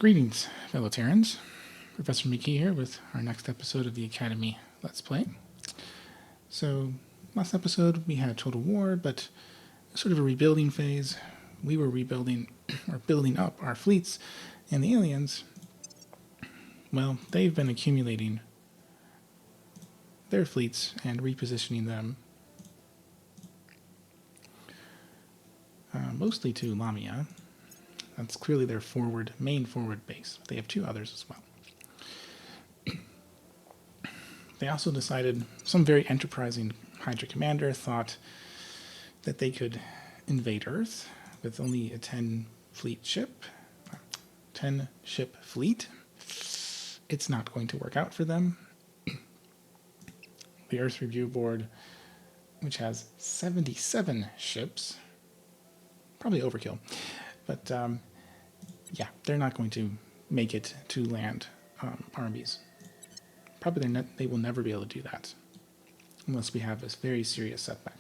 Greetings, fellow Terrans. Professor McKee here with our next episode of the Academy Let's Play. So, last episode we had Total War, but sort of a rebuilding phase. We were rebuilding, or building up our fleets, and the aliens, well, they've been accumulating their fleets and repositioning them mostly to Lamia. That's clearly their main forward base. They have two others as well. They also decided, some very enterprising Hydra commander thought that they could invade Earth with only a 10 ship fleet. It's not going to work out for them. The Earth Review Board, which has 77 ships, probably overkill, but yeah, they're not going to make it to land armies. Probably they will never be able to do that unless we have this very serious setback.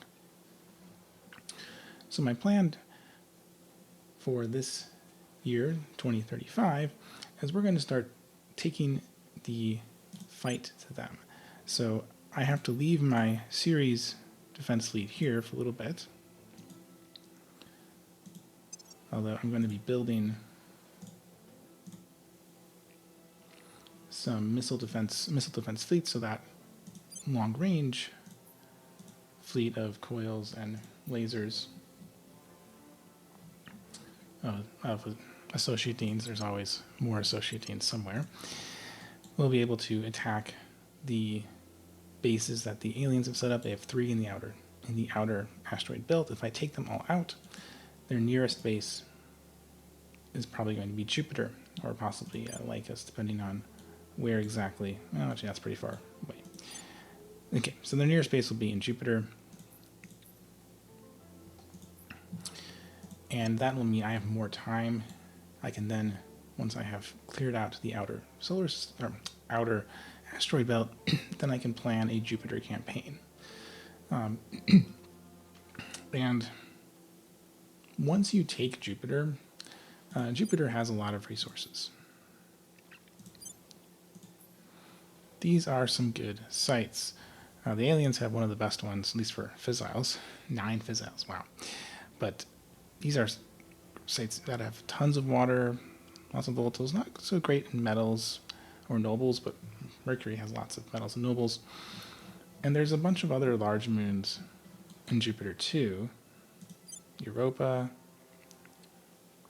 So my plan for this year, 2035, is we're going to start taking the fight to them. So I have to leave my series defense fleet here for a little bit, although I'm going to be building some missile defense fleets, so that long range fleet of coils and lasers of associate deans, there's always more associate deans somewhere, will be able to attack the bases that the aliens have set up. They have 3 in the outer asteroid belt. If I take them all out, their nearest base is probably going to be Jupiter, or possibly Lycus, depending on where exactly. Well, actually, that's pretty far away. Okay, so their nearest base will be in Jupiter. And that will mean I have more time. I can then, once I have cleared out the outer outer asteroid belt, then I can plan a Jupiter campaign. And once you take Jupiter, Jupiter has a lot of resources. These are some good sites. The aliens have one of the best ones, at least for fissiles. 9 fissiles, wow. But these are sites that have tons of water, lots of volatiles, not so great in metals or nobles, but Mercury has lots of metals and nobles. And there's a bunch of other large moons in Jupiter too. Europa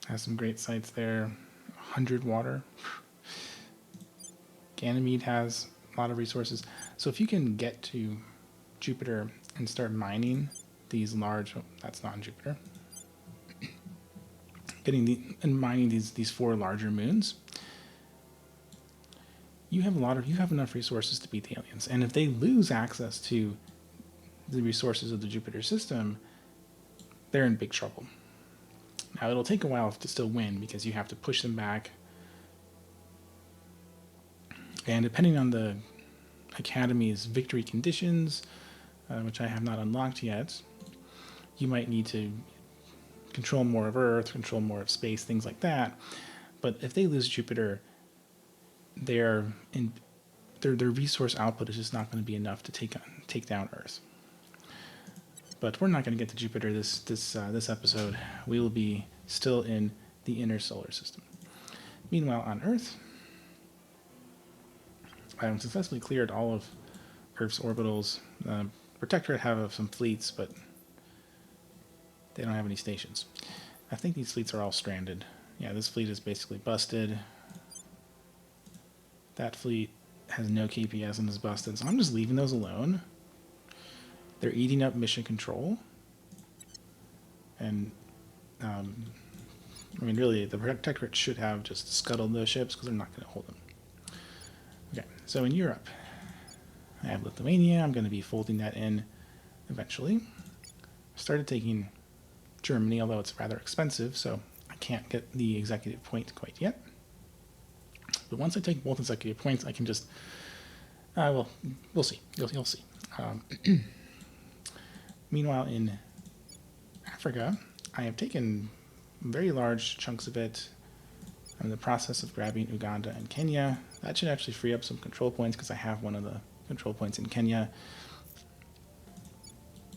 has some great sites there. 100 water. Ganymede has a lot of resources. So if you can get to Jupiter and start mining these large, that's not in Jupiter, mining these 4 larger moons, you have enough resources to beat the aliens. And if they lose access to the resources of the Jupiter system, they're in big trouble. Now it'll take a while to still win because you have to push them back. And depending on the Academy's victory conditions, which I have not unlocked yet, you might need to control more of Earth, control more of space, things like that. But if they lose Jupiter, their resource output is just not going to be enough to take down Earth. But we're not going to get to Jupiter this episode. We will be still in the inner solar system. Meanwhile, on Earth, I have successfully cleared all of Earth's orbitals. Protectorate have some fleets, but they don't have any stations. I think these fleets are all stranded. Yeah, this fleet is basically busted. That fleet has no KPS and is busted, so I'm just leaving those alone. They're eating up mission control. And, I mean, really, the Protectorate should have just scuttled those ships because they're not going to hold them. Okay, so in Europe, I have Lithuania. I'm going to be folding that in eventually. I started taking Germany, although it's rather expensive, so I can't get the executive point quite yet. But once I take both executive points, I can just, well, we'll see. You'll see. Meanwhile, in Africa, I have taken very large chunks of it. I'm in the process of grabbing Uganda and Kenya. That should actually free up some control points because I have one of the control points in Kenya.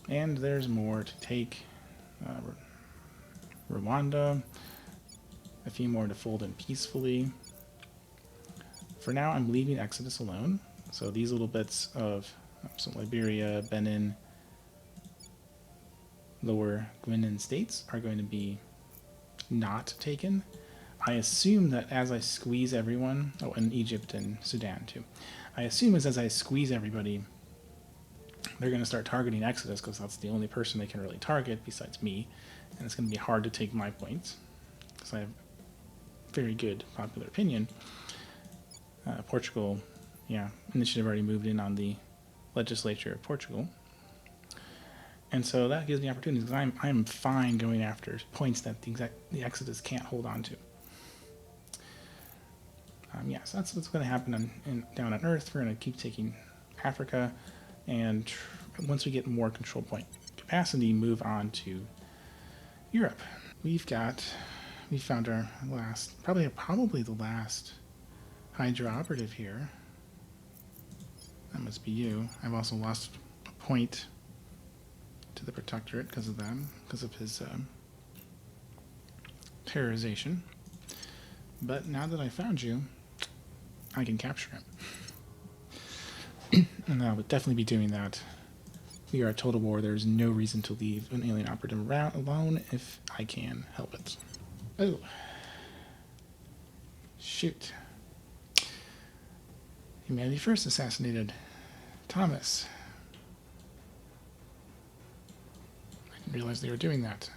And there's more to take. Rwanda. A few more to fold in peacefully. For now, I'm leaving Exodus alone. So these little bits of Liberia, Benin, Lower Guinean states are going to be not taken. I assume that as I squeeze everyone, oh, and Egypt and Sudan too. I assume as I squeeze everybody, they're going to start targeting Exodus because that's the only person they can really target besides me. And it's going to be hard to take my points because I have very good popular opinion. Portugal, yeah, initiative already moved in on the legislature of Portugal. And so that gives me opportunities because I'm fine going after points that the Exodus can't hold on to. So that's what's going to happen down on Earth. We're going to keep taking Africa, and once we get more control point capacity, move on to Europe. We found our last, probably the last Hydra operative here. That must be you. I've also lost a point to the Protectorate because of them, because of his terrorization. But now that I found you, I can capture him. And I would definitely be doing that. We are at total war. There's no reason to leave an alien operative alone if I can help it. Oh. Shoot. Humanity First assassinated Thomas. I didn't realize they were doing that.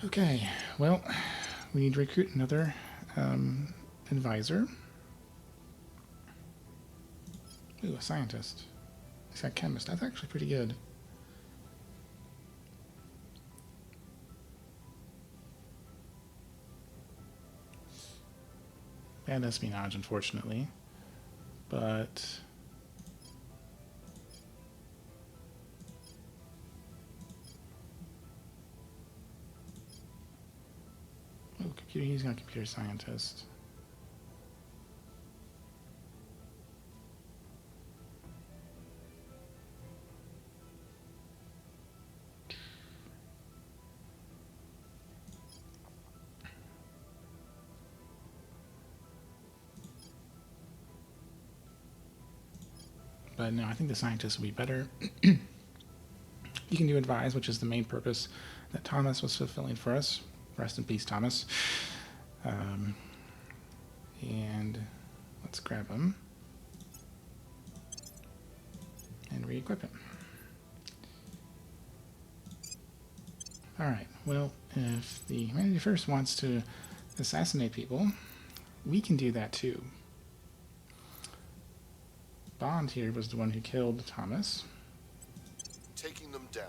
Okay, well, we need to recruit another advisor. Ooh, a scientist. He's got chemist. That's actually pretty good. Bad espionage, unfortunately. But oh, computer. He's got a computer scientist. But no, I think the scientist would be better. You can do advise, which is the main purpose that Thomas was fulfilling for us. Rest in peace, Thomas. And let's grab him and re-equip him. Alright, well, if the Humanity First wants to assassinate people, we can do that too. Bond here was the one who killed Thomas. Taking them down.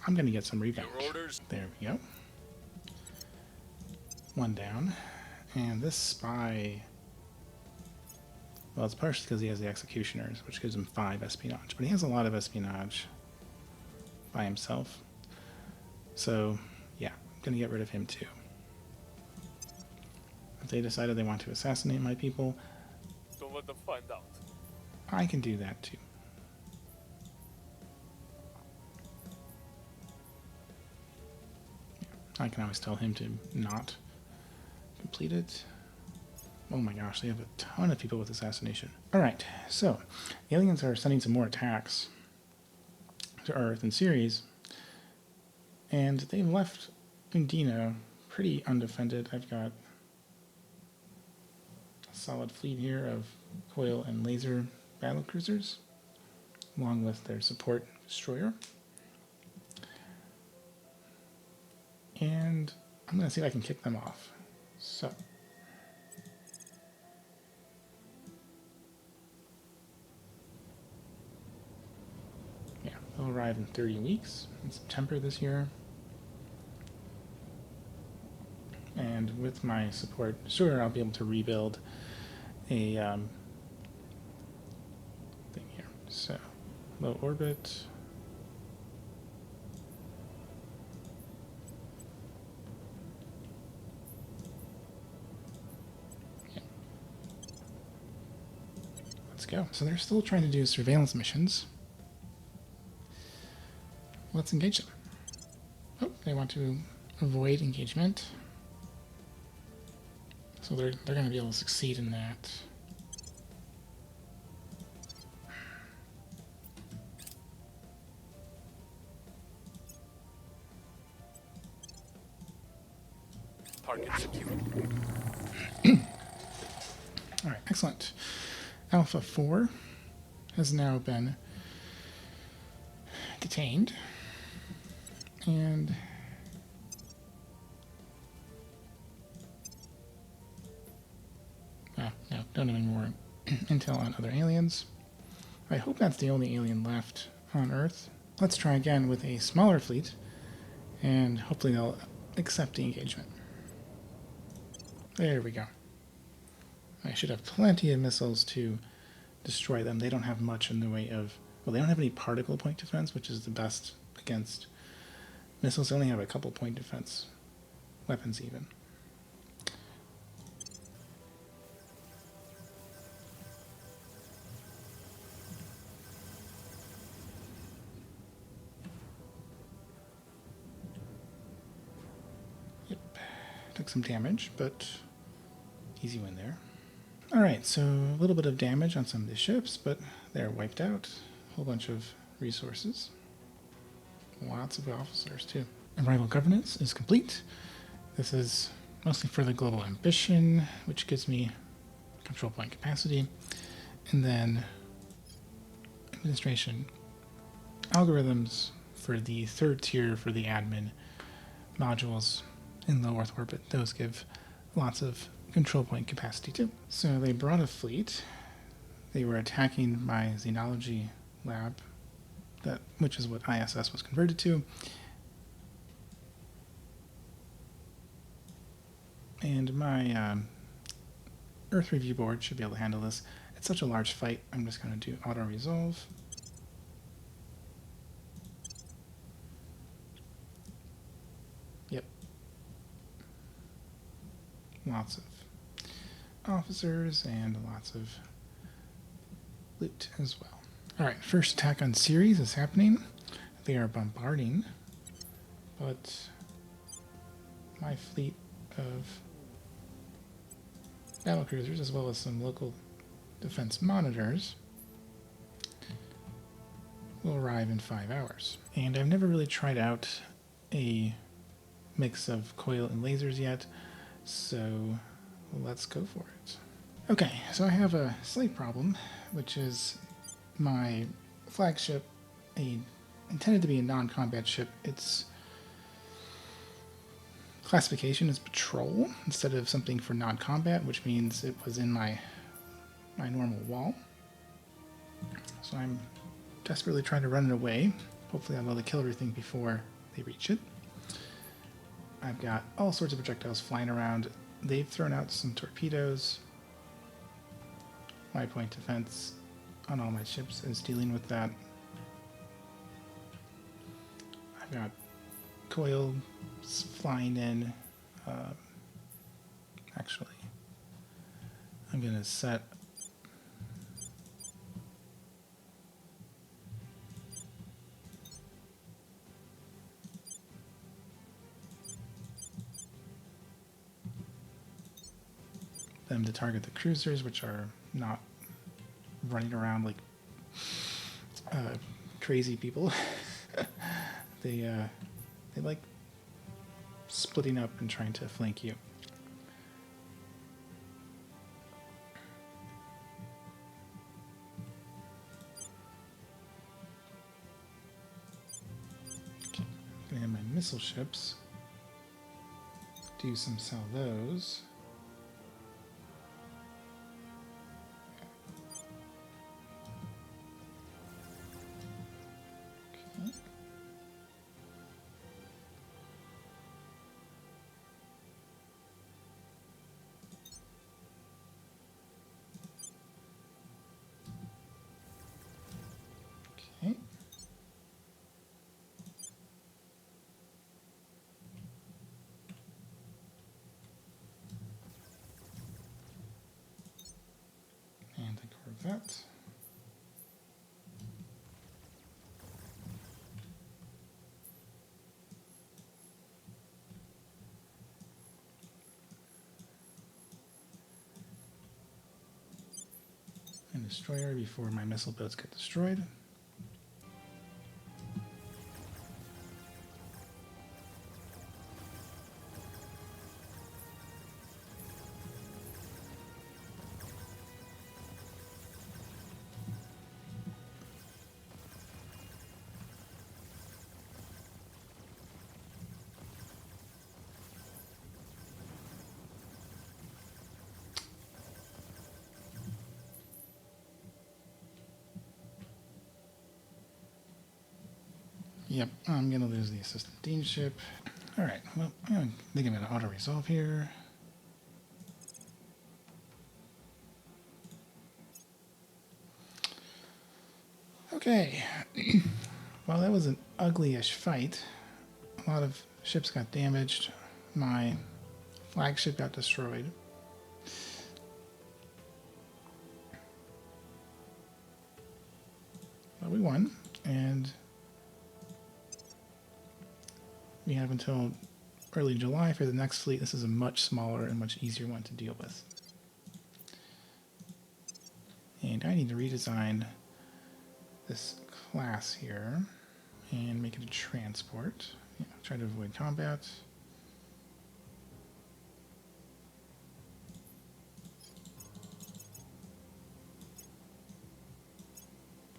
I'm going to get some revenge. Your orders. There we go. One down. And this spy... Well, it's partially because he has the executioners, which gives him 5 espionage. But he has a lot of espionage by himself. So, yeah, I'm going to get rid of him too. If they decided they want to assassinate my people, Don't let them find out. I can do that too. I can always tell him to not complete it. Oh my gosh, they have a ton of people with assassination. Alright, so aliens are sending some more attacks to Earth in series, and they've left Undina pretty undefended. I've got a solid fleet here of coil and laser battlecruisers, along with their support destroyer. And I'm going to see if I can kick them off. So, yeah, they'll arrive in 30 weeks in September this year. And And with my support, sure, I'll be able to rebuild a thing here. So, low orbit. Yeah. Let's go. So they're still trying to do surveillance missions. Let's engage them. Oh, they want to avoid engagement. So they're going to be able to succeed in that. Target secure. All right, excellent. Alpha 4 has now been detained. And no, don't have any more intel on other aliens. I hope that's the only alien left on Earth. Let's try again with a smaller fleet, and hopefully they'll accept the engagement. There we go. I should have plenty of missiles to destroy them. They don't have much in the way of... Well, they don't have any particle point defense, which is the best against missiles. They only have a couple point defense weapons even. Yep. Took some damage, but easy win there. Alright, so a little bit of damage on some of the ships, but they're wiped out. A whole bunch of resources. Lots of officers, too. Arrival governance is complete. This is mostly for the global ambition, which gives me control point capacity. And then administration algorithms for the third tier for the admin modules in low Earth orbit. Those give lots of control point capacity too. So they brought a fleet. They were attacking my xenology lab, which is what ISS was converted to. And my Earth review board should be able to handle this. It's such a large fight, I'm just going to do auto-resolve. Yep. Lots of officers and lots of loot as well. Alright, first attack on Ceres is happening. They are bombarding, but my fleet of battlecruisers, as well as some local defense monitors, will arrive in 5 hours. And I've never really tried out a mix of coil and lasers yet, so let's go for it. Okay, so I have a slight problem, which is my flagship, intended to be a non-combat ship. Its classification is patrol instead of something for non-combat, which means it was in my normal wall. So I'm desperately trying to run it away. Hopefully I'll be able to kill everything before they reach it. I've got all sorts of projectiles flying around. They've thrown out some torpedoes. My point defense on all my ships is dealing with that. I've got coils flying in. Actually, I'm going to set them to target the cruisers, which are not running around like crazy people. They like splitting up and trying to flank you. Okay, I'm gonna have my missile ships do some salvos. Corvette. And destroyer before my missile boats get destroyed. Yep, I'm gonna lose the assistant dean ship. All right, well, I think I'm gonna auto resolve here. Okay, well, that was an ugly-ish fight. A lot of ships got damaged. My flagship got destroyed. But we won, and we have until early July for the next fleet. This is a much smaller and much easier one to deal with. And I need to redesign this class here and make it a transport. Yeah, try to avoid combat.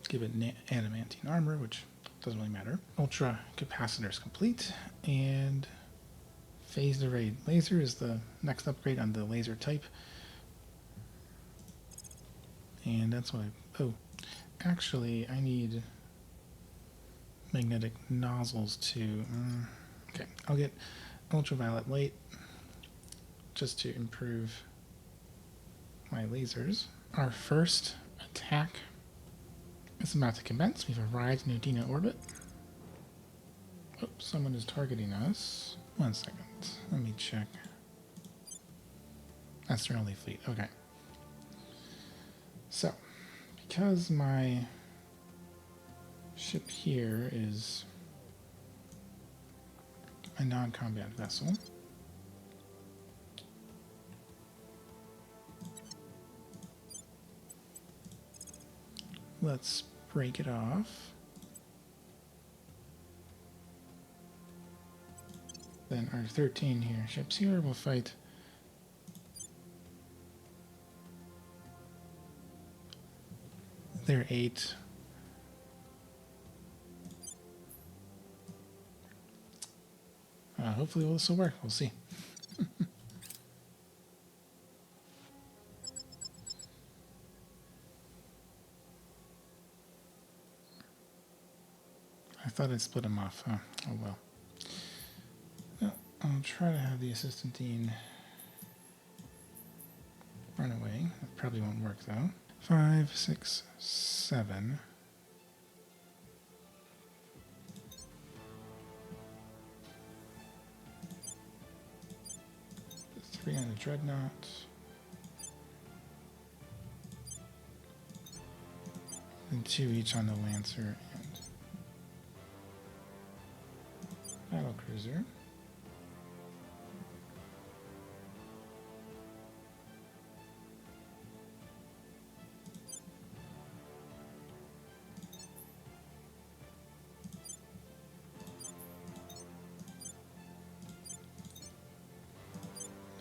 Give it adamantine armor, which doesn't really matter. Ultra capacitors complete, and phased array laser is the next upgrade on the laser type. And that's what oh, actually I need magnetic nozzles too. Okay, I'll get ultraviolet light just to improve my lasers. Our first attack is about to commence. We've arrived in Undina orbit. Oh, someone is targeting us. 1 second. Let me check. That's their only fleet. Okay. So, because my ship here is a non-combat vessel, let's break it off. Then our 13 here ships here will fight their 8. Hopefully this will work. We'll see. I thought I'd split them off. Oh well. I'll try to have the assistant dean run away. That probably won't work though. 5, 6, 7. 3 on the dreadnought. And 2 each on the lancer and battlecruiser.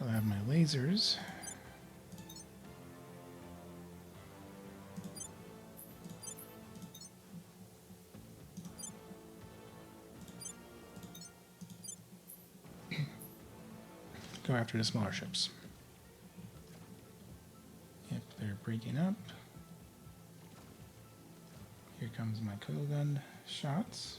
I'll have my lasers. Go after the smaller ships. Yep, they're breaking up. Here comes my coil gun shots.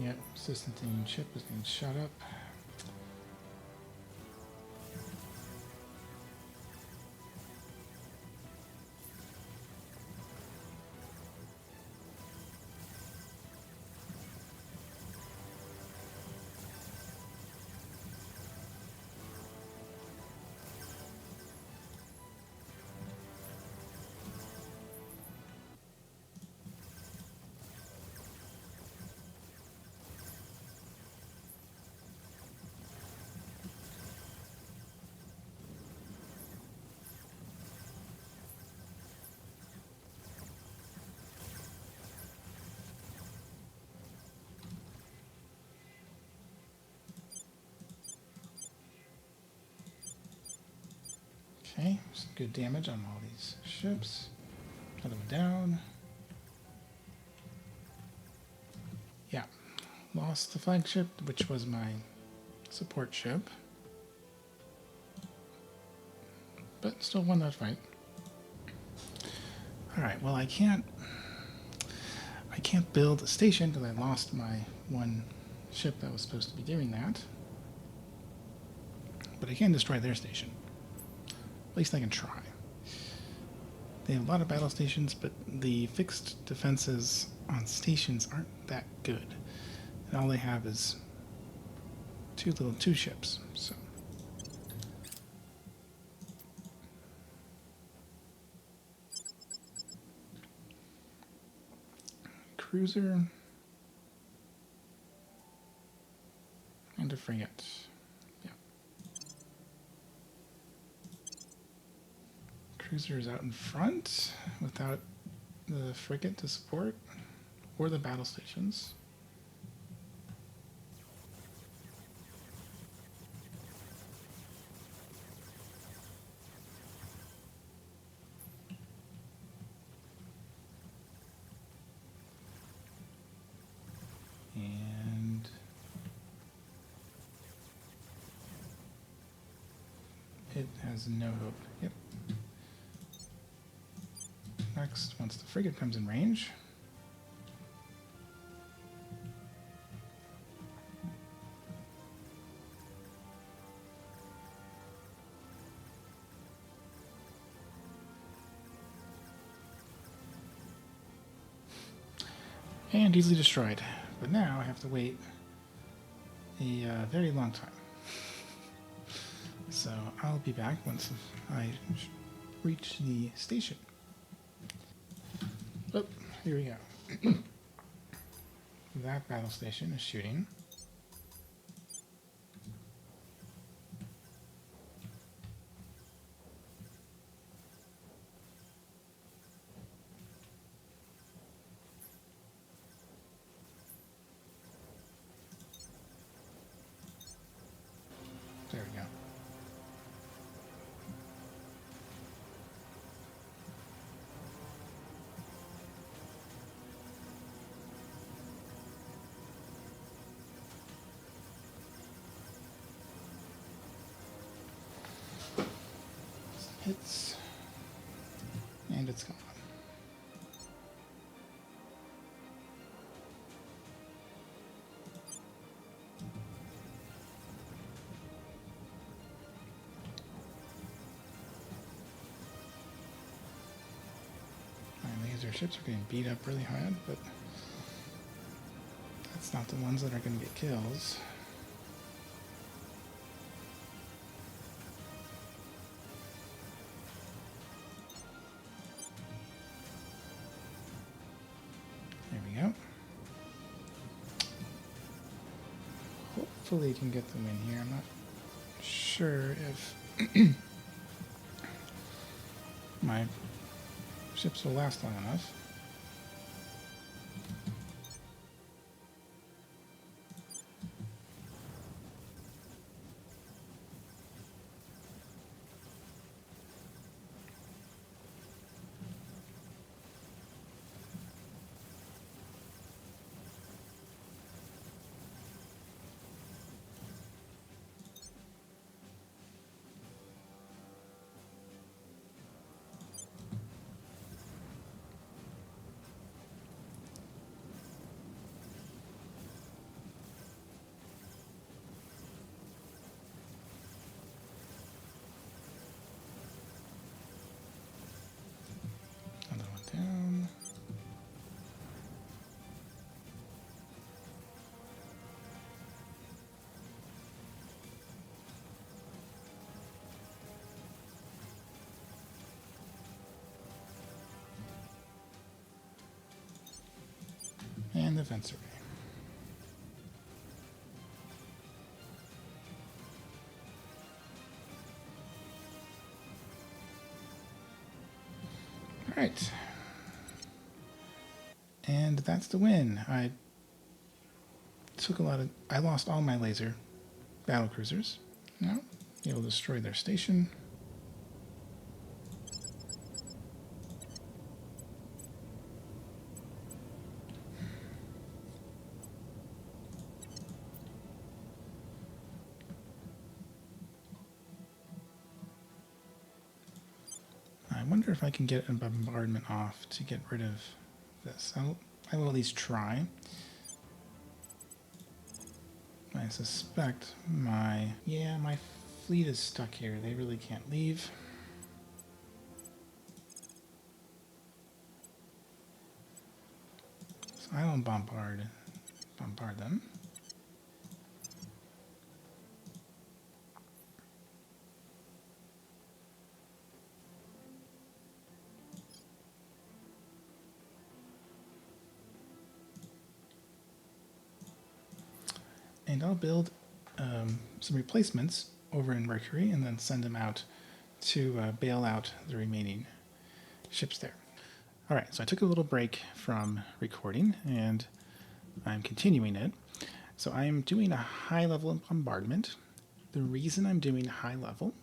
Yep, assistant team ship is being shot up. Okay, some good damage on all these ships. Another one down. Yeah, lost the flagship, which was my support ship. But still won that fight. Alright, well I can't build a station because I lost my one ship that was supposed to be doing that. But I can destroy their station. At least I can try. They have a lot of battle stations, but the fixed defenses on stations aren't that good. And all they have is two ships, so. Cruiser. And a frigate. Yeah. Cruiser is out in front without the frigate to support, or the battle stations. And it has no hope. Yep. Next, once the frigate comes in range, and easily destroyed. But now I have to wait a very long time. So I'll be back once I reach the station. Oh, here we go. That battle station is shooting. There we go. Hits, and it's gone. My laser ships are getting beat up really hard, but that's not the ones that are going to get kills. There we go. Hopefully you can get the win here. I'm not sure if my ships will last long enough. the fence array. All right. And that's the win. I lost all my laser battlecruisers. No, you'll destroy their station. I wonder if I can get a bombardment off to get rid of this. I will at least try. I suspect my fleet is stuck here. They really can't leave. So I will bombard them. And I'll build some replacements over in Mercury and then send them out to bail out the remaining ships there. All right, so I took a little break from recording and I'm continuing it. So I'm doing a high level of bombardment. The reason I'm doing high level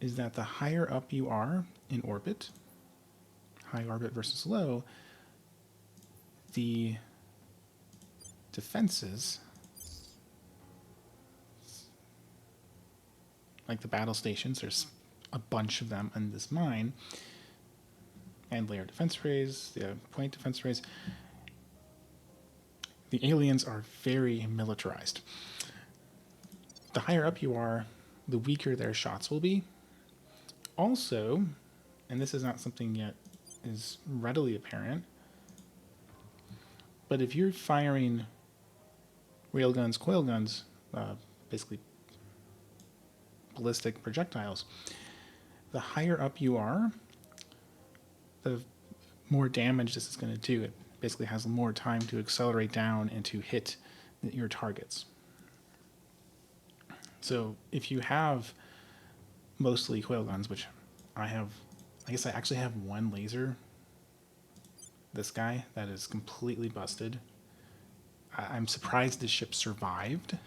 is that the higher up you are in orbit, high orbit versus low, the defenses, like the battle stations, there's a bunch of them in this mine, and layer defense arrays, the point defense arrays, the aliens are very militarized. The higher up you are, the weaker their shots will be. Also, and this is not something yet is readily apparent, but if you're firing railguns, coil guns, basically ballistic projectiles, the higher up you are, the more damage this is going to do. It basically has more time to accelerate down and to hit your targets. So if you have mostly coil guns, which I guess I actually have one laser, this guy, that is completely busted. I'm surprised this ship survived.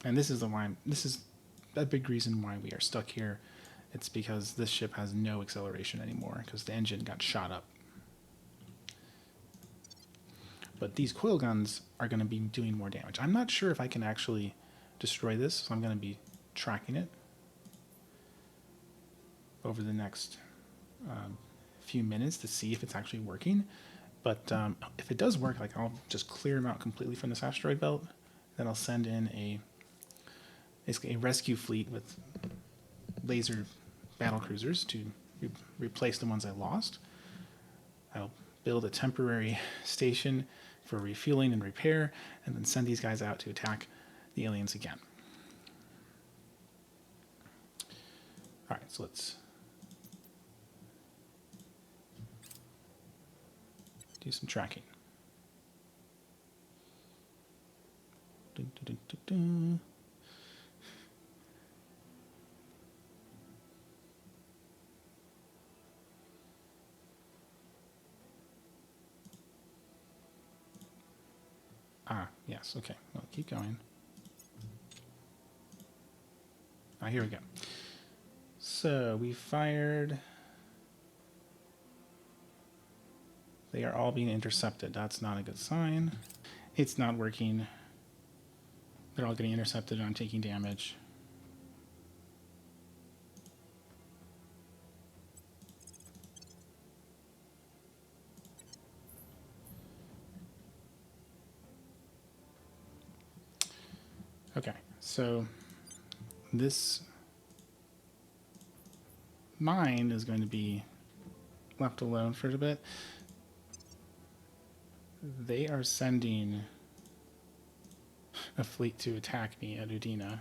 And this is a big reason why we are stuck here. It's because this ship has no acceleration anymore because the engine got shot up. But these coil guns are going to be doing more damage. I'm not sure if I can actually destroy this, so I'm going to be tracking it over the next few minutes to see if it's actually working. But if it does work, like, I'll just clear them out completely from this asteroid belt. Then I'll send in basically a rescue fleet with laser battle cruisers to replace the ones I lost. I'll build a temporary station for refueling and repair, and then send these guys out to attack the aliens again. All right, so let's do some tracking. Dun, dun, dun, dun, dun. Ah, yes, okay. Well, keep going. Ah, here we go. So we fired. They are all being intercepted. That's not a good sign. It's not working. They're all getting intercepted and I'm taking damage. Okay, so this mine is going to be left alone for a bit. They are sending a fleet to attack me at Undina.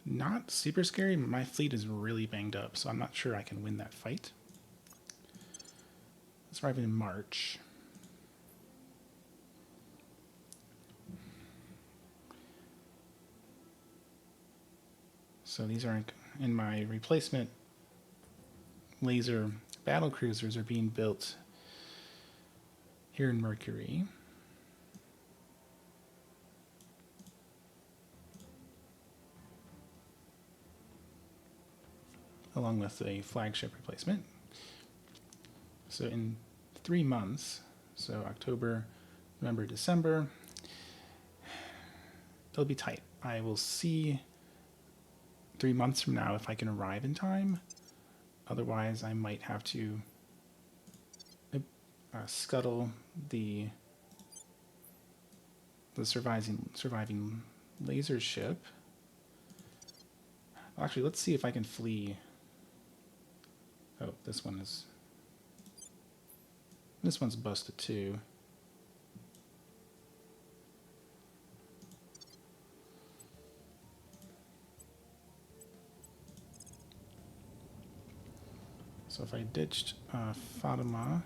not super scary. My fleet is really banged up, so I'm not sure I can win that fight. It's arriving in March. So these are in my replacement laser battle cruisers are being built here in Mercury. Along with a flagship replacement. So in 3 months, so October, November, December, it'll be tight. I will see 3 months from now if I can arrive in time. Otherwise, I might have to scuttle the surviving laser ship. Actually, let's see if I can flee. Oh, this one's busted too. So if I ditched Fatima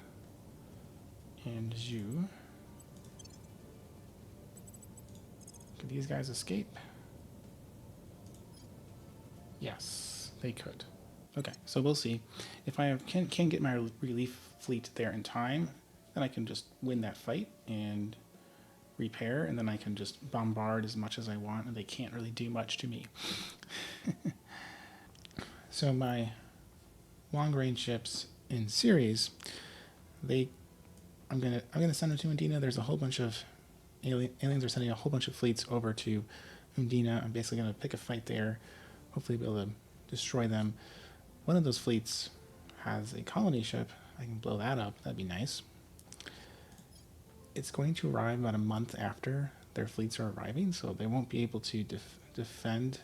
and Zhu, could these guys escape? Yes, they could. Okay, so we'll see. If I can get my relief fleet there in time, then I can just win that fight and repair, and then I can just bombard as much as I want, and they can't really do much to me. So my long-range ships in series, I'm gonna send them to Undina. There's a whole bunch of aliens are sending a whole bunch of fleets over to Undina. I'm basically gonna pick a fight there, hopefully be able to destroy them. One of those fleets has a colony ship. I can blow that up. That'd be nice. It's going to arrive about a month after their fleets are arriving, so they won't be able to defend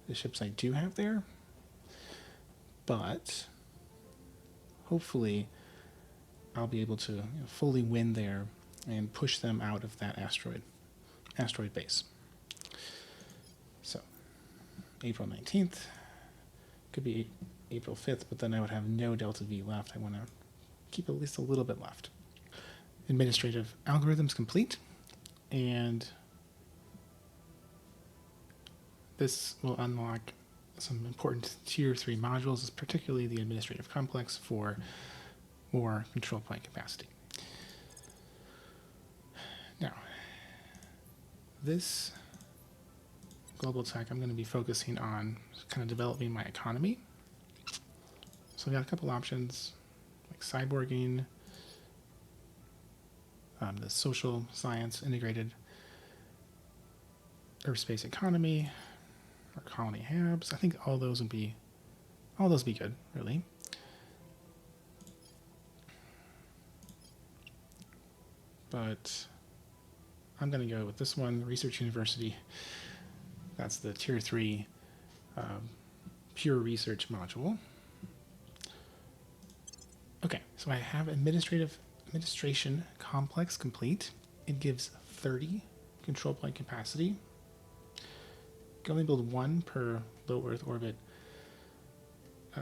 the ships I do have there. But hopefully I'll be able to fully win there and push them out of that asteroid base. So April 19th, could be April 5th, but then I would have no Delta V left. I want to keep at least a little bit left. Administrative algorithms complete, and this will unlock some important tier 3 modules, particularly the administrative complex for more control point capacity. Now, this global tech, I'm going to be focusing on kind of developing my economy. So we got a couple options like cyborging, the social science integrated Earth-space economy, or colony hubs. I think all those would be good, really. But I'm going to go with this one, Research University. That's the tier 3 pure research module. Okay, so I have administration complex complete. It gives 30 control point capacity. You can only build 1 per low Earth orbit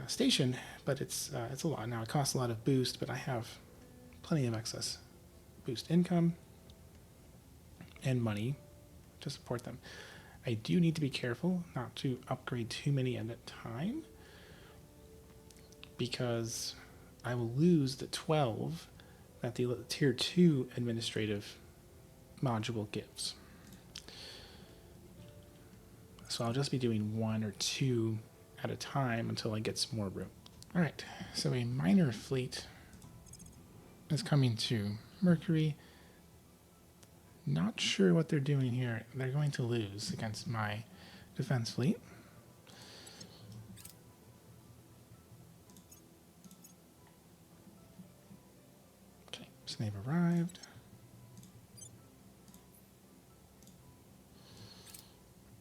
station, but it's a lot. Now it costs a lot of boost, but I have plenty of excess boost income and money to support them. I do need to be careful not to upgrade too many at a time, because I will lose the 12 that the tier 2 administrative module gives. So I'll just be doing 1 or 2 at a time until I get some more room. All right, so a minor fleet is coming to Mercury. Not sure what they're doing here. They're going to lose against my defense fleet. Okay, so they've arrived.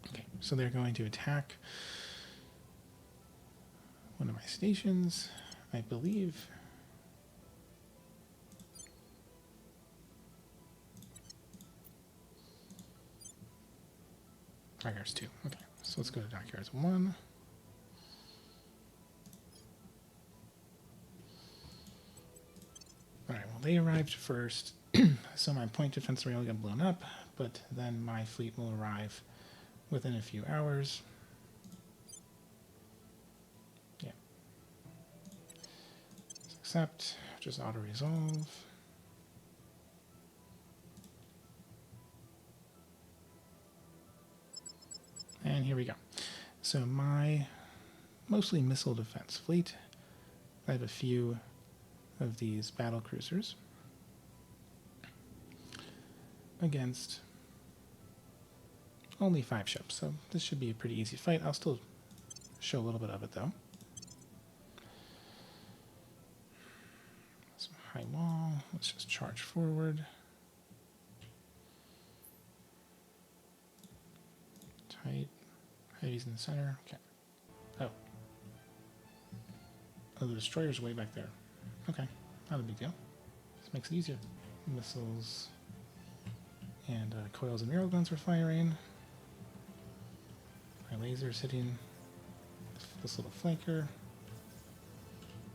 Okay, so they're going to attack one of my stations, I believe. There's 2. Okay, So let's go to Dockyards 1. Alright, well they arrived first, so my point defense rail got blown up, but then my fleet will arrive within a few hours. Yeah. Accept, just auto-resolve. And here we go. So my mostly missile defense fleet, I have a few of these battle cruisers against only 5 ships, so this should be a pretty easy fight. I'll still show a little bit of it though. So high wall, let's just charge forward. Tight, heavy's in the center, okay. Oh, the destroyer's way back there. Okay, not a big deal. This makes it easier. Missiles and coils and arrow guns are firing. My laser's hitting this little flanker.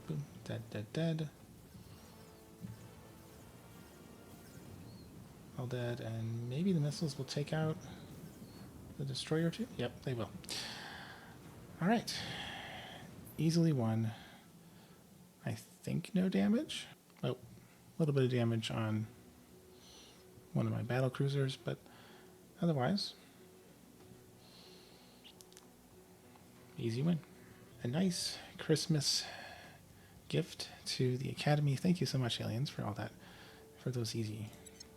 Boom, dead, dead, dead. All dead, and maybe the missiles will take out the destroyer too? Yep, they will. Alright. Easily won. I think no damage. Oh, a little bit of damage on one of my battle cruisers, but otherwise, easy win. A nice Christmas gift to the Academy. Thank you so much, aliens, for all that, for those easy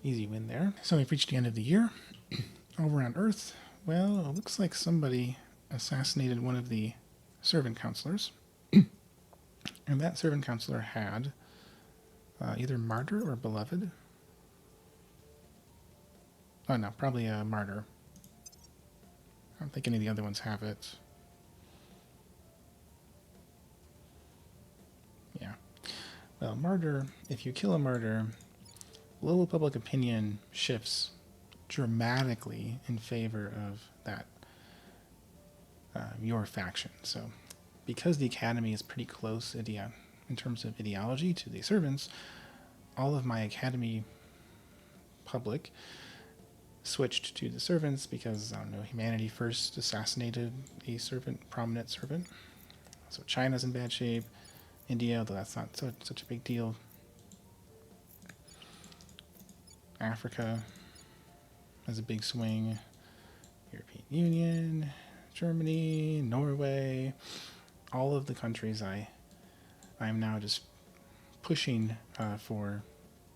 win there. So we've reached the end of the year. Over on Earth, well, it looks like somebody assassinated one of the servant councilors. And that servant councilor had either martyr or beloved. Oh no, probably a martyr. I don't think any of the other ones have it. Yeah. Well, martyr, if you kill a martyr, global public opinion shifts dramatically in favor of that, your faction. So because the Academy is pretty close in terms of ideology to the servants, all of my Academy public switched to the servants because, I don't know, humanity first assassinated a prominent servant. So China's in bad shape. India, although that's not such a big deal. Africa has a big swing. European Union, Germany, Norway, all of the countries I'm now just pushing for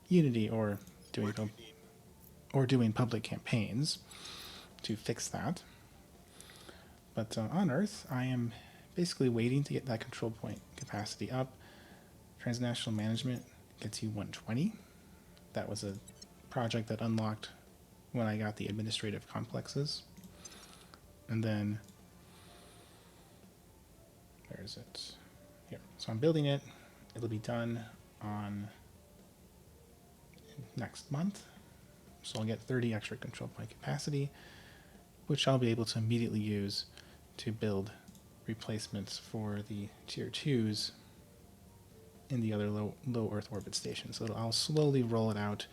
unity or doing public campaigns to fix that. But on Earth, I am basically waiting to get that control point capacity up. Transnational management gets you 120. That was a project that unlocked when I got the administrative complexes. And then, where is it? Here. So I'm building it. It'll be done on next month. So I'll get 30 extra control point capacity, which I'll be able to immediately use to build replacements for the tier 2s in the other low Earth orbit stations. So I'll slowly roll it out.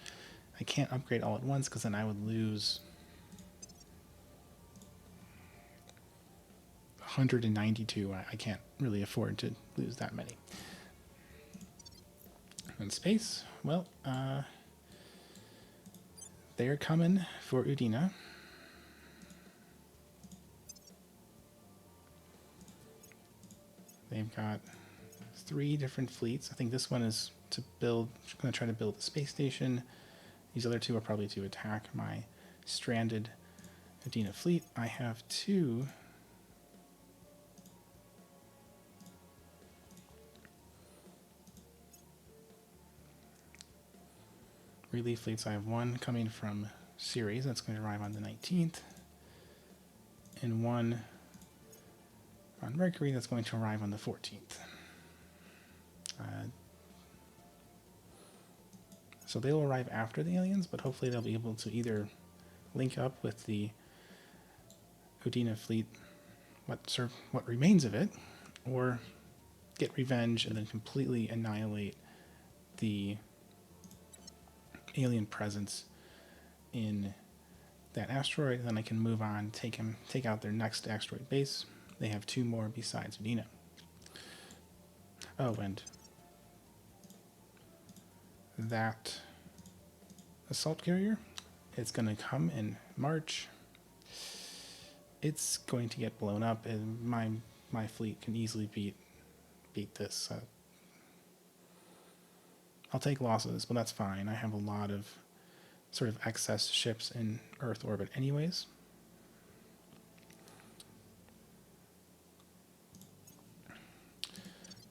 I can't upgrade all at once because then I would lose 192. I can't really afford to lose that many. In space, well, they're coming for Undina. They've got 3 different fleets. I think this one is going to try to build a space station. These other 2 are probably to attack my stranded Undina fleet. I have 2 relief fleets. I have 1 coming from Ceres that's going to arrive on the 19th, and 1 on Mercury that's going to arrive on the 14th. So they'll arrive after the aliens, but hopefully they'll be able to either link up with the Undina fleet what remains of it, or get revenge and then completely annihilate the alien presence in that asteroid. And then I can move on, take out their next asteroid base. They have 2 more besides Undina. Oh, and that assault carrier, it's going to come in March. It's going to get blown up, and my fleet can easily beat this. I'll take losses, but that's fine. I have a lot of sort of excess ships in Earth orbit anyways.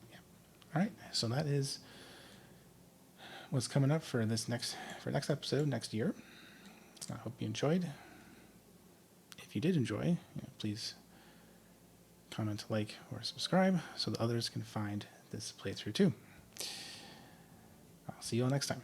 Yeah. All right, so that is what's coming up for next episode next year. I hope you enjoyed. If you did enjoy, please comment, like, or subscribe so that others can find this playthrough too. I'll see you all next time.